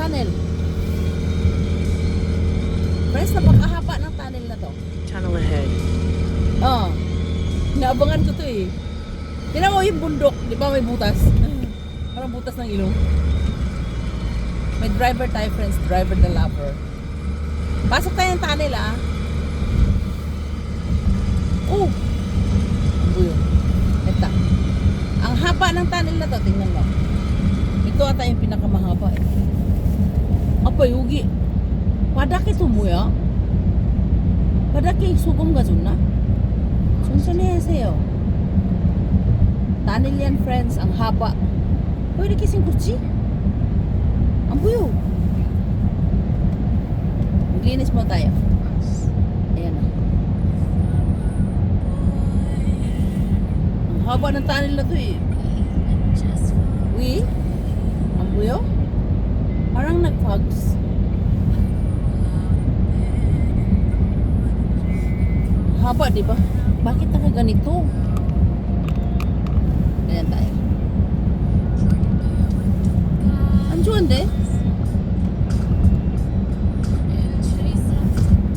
tunnel. Friends, napakahaba ng tunnel na to. Tunnel ahead. Oh, naabangan ko to eh. Tingnan mo yung bundok, di ba may butas? Parang butas ng ilong. May driver tayo, friends. Driver the lover. Pasok tayo ng tunnel, ah. Oh! Ano yun? Ito. Ang haba ng tunnel na to, tingnan mo. Ito ata yung pinakamahaba eh. Apa yugi? Padaki tumuya? Padaki sukum ga junna? Sunsunni haseyo. Tunnel yan, friends. Ang haba. Pwede kising kursi? Ang buyo. Maglinis mo tayo. Ayan na. Ang haba ng tunnel na to eh. Uy? Ang buyo? Parang nag-fogs. Haba, di ba? Bakit nakaganito? Ayan tayo. Anjuan de?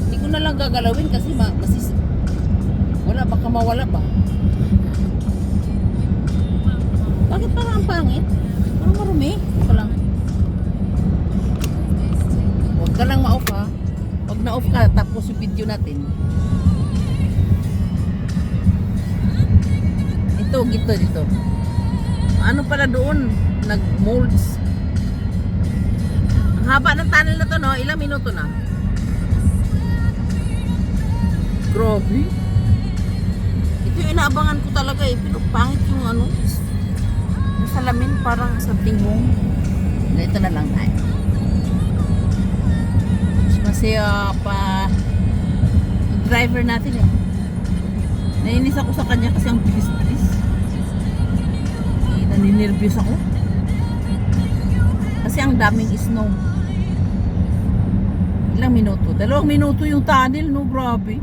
Hindi ko na lang gagalawin kasi wala, baka mawala ba? Bakit parang ang pangit? Parang marumi. Ito lang. Huwag ka lang ma-off ha. Pag na-off ka, tapos yung video natin. Ito, dito. Ano pala doon? Nag-molds. Ang haba ng tunnel na to, no? Ilang minuto na? Grabe. Ito yung inaabangan ko talaga eh. Pero pangit yung ano. Yung salamin parang sa tingong. Ito na lang tayo. Masaya pa yung driver natin eh. Nainis ako sa kanya kasi ang bilis-bilis. Naninirvyos ako. Kasi ang daming snow. Ilang minuto? 2 minuto yung tunnel, no? Grabe.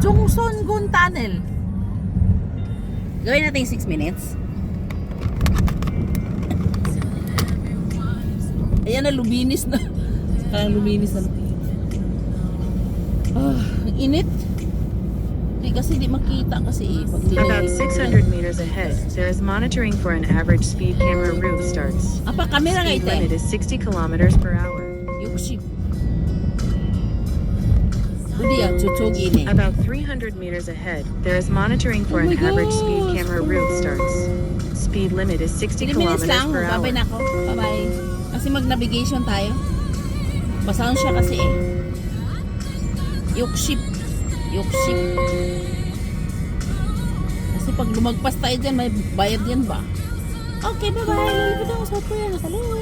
Jungson-gun Tunnel. Gawin natin 6 minutes. Ayan na, luminis na. Saka luminis na. Ang init. Kasi di makita kasi pag About 600 meters ahead, there is monitoring for an average speed camera route starts. Apa kamera nga Speed ito limit is 60 kilometers per hour. Yuship. Udi ya, chuchogi ni. About 300 meters ahead, there is monitoring for Oh an my average gosh. speed camera route starts. Speed limit is 60 3 minutes kilometers lang, per hour. babay na ako. Bye-bye. Kasi mag-navigation tayo. Basahan siya kasi eh. Yuship. Kasi pag lumagpas tayo dyan, may bayad yan ba? Okay, bye-bye. Lalo ko daw sa kuya. Hello.